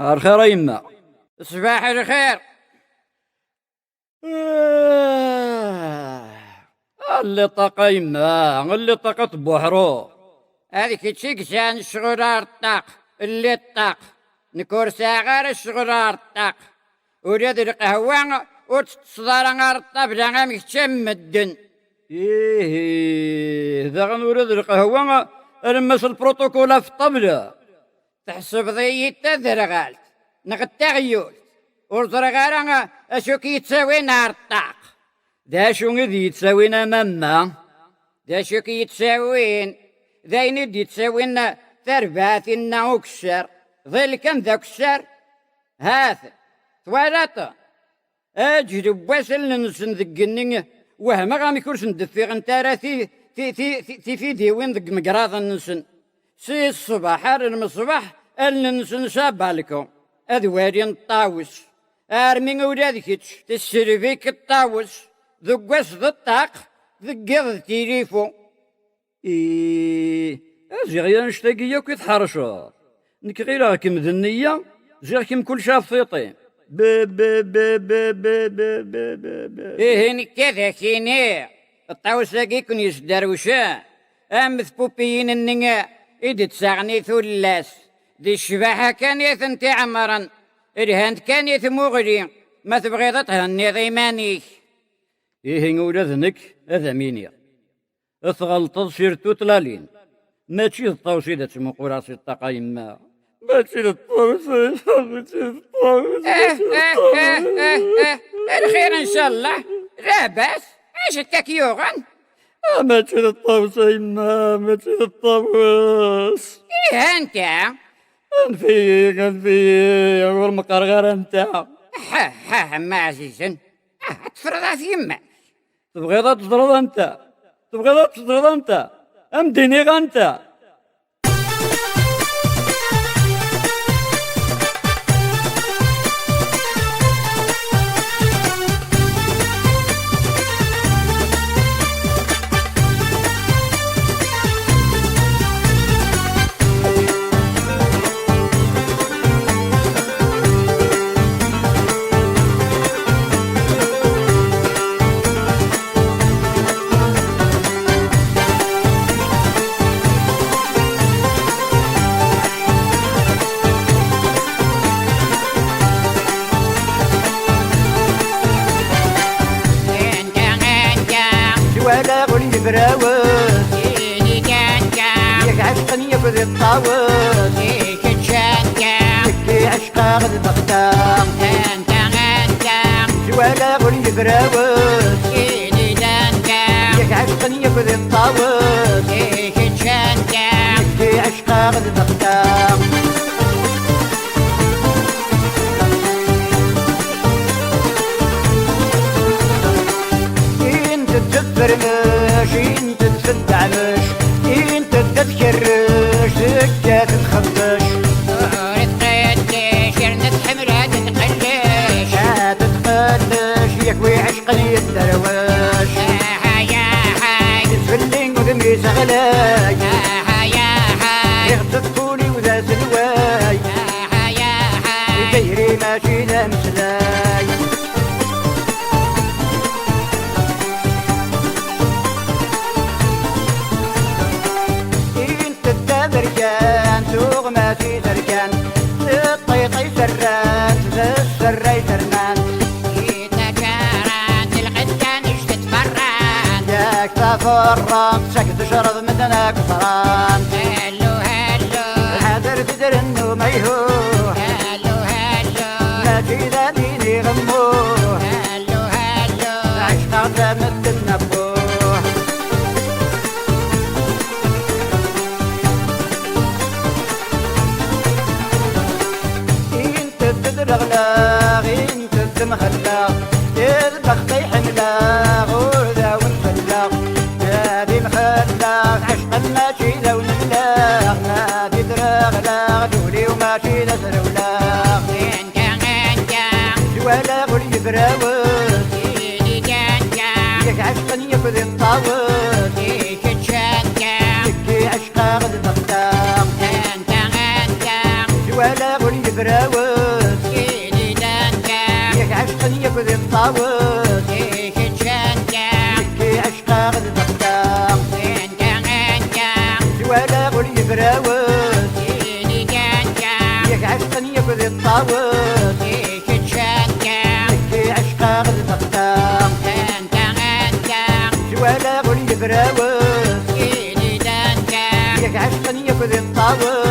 الخير يا يما. صباح الخير. اللي طاقة يما، اللي طاقة بوحرو. هذيك تشيك جان الشغرار الطاق اللي الطاق نكور ساغار الشغرار الطاق وريد القهوة وتصدر غار الطابلة غامك تشمدن. ايه ذا غنورد القهوة المس البروتوكول في الطبلة. تحسب ضيت تذرغالت نغتغيول ورزرغارا اشو كي تساوي نار الطاق. دا شو غادي يتساوينا ماما؟ دا شو كي يتساوين ذاين دي تساوين ثرباتنا وكسر ظل كم ذاك الشر هاث ثوالات اجد بواسل ننسن ذقني وهم غامي كورس ندفي غنتارا في فيديو وين ذق مقراض ننسن سي الصباح المصباح الننسن شابع لكم اذواري الطاوس ارمين ولادكتش تسرفيك الطاوس ذقوس ذا الطاق ذقض تيريفو. ايه اجي غير نشتاقي ياك يتحرشوا نك غير راكم ذنية جاكم كل شاف فيطي ب ب ب ب ب ب ب ب ب ايه نكذا كيني الطاوس كيكون يسدروشا امث بوبيين النيا ايد تساغني ثلاث دي الشباحة كان يثنتي عمرا الهند كان يثمغري ما تبغي تهني ضيمانيك. ايه نقول اذنك هذا مينيا اثغلطض سيرتو تلالين ماشي الطاوسي دا تسمو قراسي الطاقة يما ماشي الطاوسي الخير ان شاء الله لا باس ايش التكيوغن ماشي الطاوسي يما ماشي الطاوس. ايه انت غنفي والمقرغر انت ما عزيزا تفرضها في يمك تبغي تضرب انت تبغي تضرب انت ام ديني انت. براوس سيدي كان ياك عشقني يبذي الطاوس فيك تشانكا يكي عشقا غد بختار انت جوالا غولي براوس سيدي دانكا ياك عشقني يبذي الطاوس فيك تشانكا يكي عشقا غد بختار انت تفرمش انت تفدعمش انت تذكرش سكة تتخبش تقدش يرنت حمرة تتقلش تتقلش يكوي عشقني الدروش يا حاج تفلين وذمي سغلاي يا حاج يغطت طولي وذا سلواي يا حاج ديري ماشي لا مسلاي انت الدبرجان سوق ما في درجان الطيطي سران السراي سرمان تكارات القدان ايش تتفران ياك تفران سكت تشرب مدنك صران هلو الحذر تدر انه ميهو هلو ماشي ذا ديني غموه هلو عشقا تمد النبوه انت تدرغلاغ انت تمخلاغ البخت يحملاغ وذا ونفلاغ نادي مخلاغ عشقا ماشي ذا ونفلاغ نادي درغلاغ دولي وماشي ذا سرولاغ جوالا غولي براوس سيدي كان ياك عشقا يبذي الطاوس فيك تشانكا يكي عشقا غد بختار انت جوالا غولي براوس يفراوس سيدي دانكا ياك عشقني ياكل الطاوس ليش تشانكا كي عشقا غد بختام انت انت سوالا غول يفراوس سيدي دانكا ياك عشقني ياكل الطاوس ليش تشانكا كي عشقا غد بختام انت انت سوالا غول يفراوس سيدي دانكا ياك عشقني ياكل الطاوس